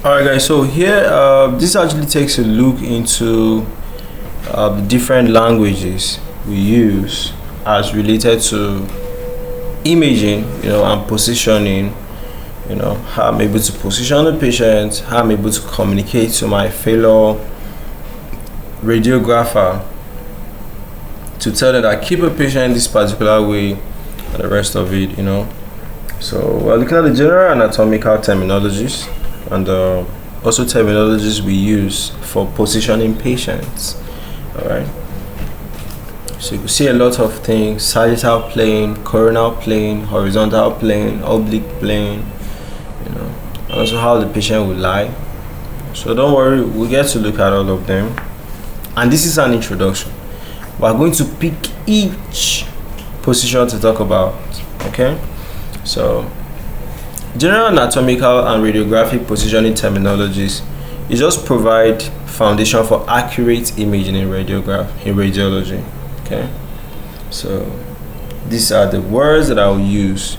Alright guys, so here this actually takes a look into the different languages we use as related to imaging, and positioning, how I'm able to position the patient, how I'm able to communicate to my fellow radiographer to tell them that I keep a patient this particular way and the rest of it, So we're looking at the general anatomical terminologies and also terminologies we use for positioning patients. All right, so you can see a lot of things: sagittal plane, coronal plane, horizontal plane, oblique plane, and also how the patient will lie. So don't worry, we'll get to look at all of them, and this is an introduction. We're going to pick each position to talk about. Okay, so general anatomical and radiographic positioning terminologies, it just provide foundation for accurate imaging in radiology. Okay, so these are the words that I will use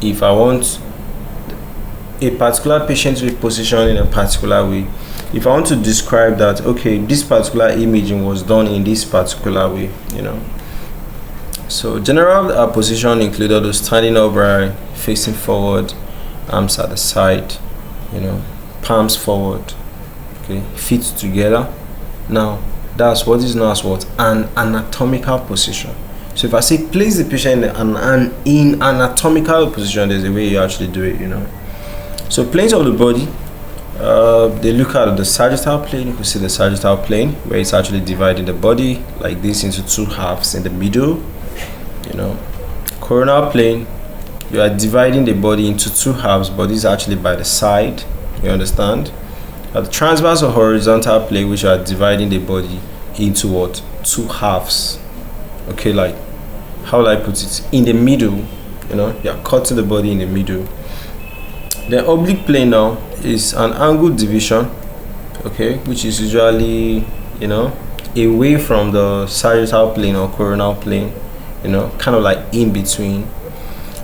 if I want a particular patient to be positioned in a particular way. If I want to describe that, okay, this particular imaging was done in this particular way, So general position included those standing upright, facing forward, arms at the side, palms forward, okay, feet together. Now that's what is known as what? An anatomical position. So if I say place the patient in anatomical position, there's a way you actually do it, So planes of the body, they look at the sagittal plane. You can see the sagittal plane where it's actually dividing the body like this into two halves in the middle. Coronal plane, you are dividing the body into two halves, but this is actually by the side. You understand? At the transverse or horizontal plane, which are dividing the body into what? Two halves. Okay, like how will I put it? In the middle, you are cutting the body in the middle. The oblique plane now is an angled division, okay, which is usually, away from the sagittal plane or coronal plane, kind of like in between.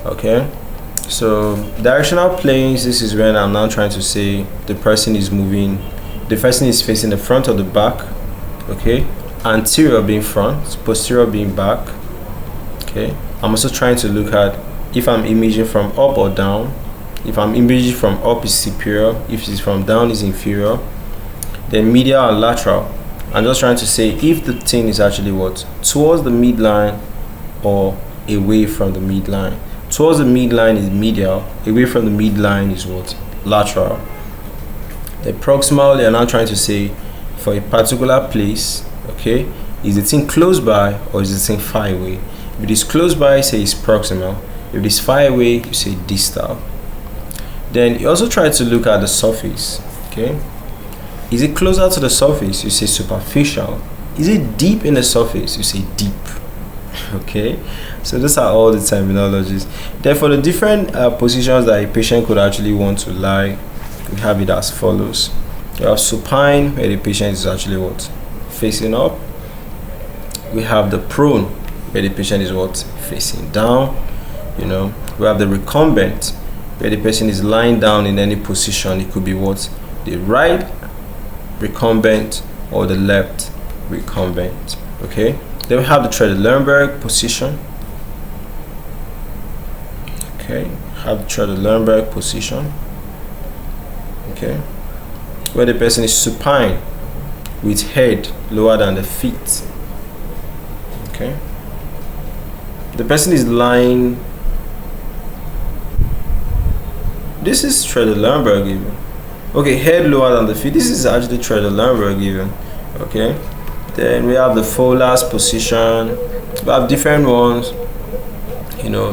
Okay, so directional planes, this is when I'm now trying to say the person is moving, the person is facing the front or the back. Okay, anterior being front, posterior being back. Okay, I'm also trying to look at if I'm imaging from up or down. If I'm imaging from up is superior, if it's from down is inferior. Then medial and lateral, I'm just trying to say if the thing is actually what? Towards the midline or away from the midline. Towards the midline is medial, away from the midline is what? Lateral. The proximal, they are now trying to say for a particular place, okay, is the thing close by or is the thing far away? If it is close by, say it's proximal. If it is far away, you say distal. Then you also try to look at the surface, okay? Is it closer to the surface? You say superficial. Is it deep in the surface? You say deep. Okay, so those are all the terminologies. Then for the different positions that a patient could actually want to lie, we have it as follows. You have supine, where the patient is actually what? Facing up. We have the prone, where the patient is what? Facing down. We have the recumbent, where the person is lying down in any position. It could be what? The right recumbent or the left recumbent. Okay, then we have the Tredellenberg position. Okay, have the Tredellenberg position. Okay, where the person is supine with head lower than the feet. Okay, the person is lying. This is Tredellenberg even. Okay, head lower than the feet. This is actually Tredellenberg even. Okay, then we have the Fowler's position. We have different ones.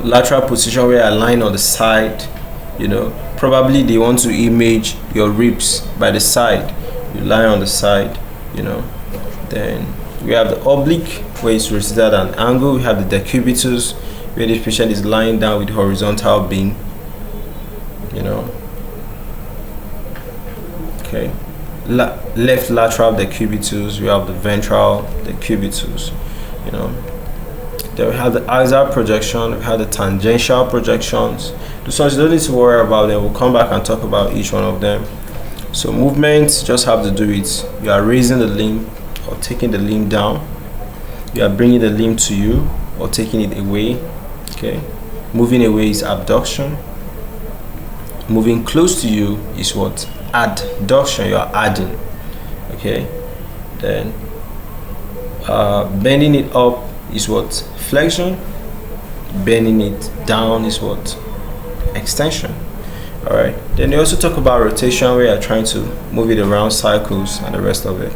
Lateral position where you lie on the side. Probably they want to image your ribs by the side. You lie on the side. Then we have the oblique where it's rotated at an angle. We have the decubitus where the patient is lying down with horizontal beam. Okay, left lateral decubitus. We have the ventral decubitus. Then we have the axial projection. We have the tangential projections. Those ones you don't need to worry about them. We'll come back and talk about each one of them. So movements just have to do with you are raising the limb or taking the limb down. You are bringing the limb to you or taking it away. Okay, moving away is abduction. Moving close to you is what? Adduction. You are adding. Okay, then bending it up is what? Flexion. Bending it down is what? Extension. All right, then they also talk about rotation, where you're trying to move it around, cycles and the rest of it.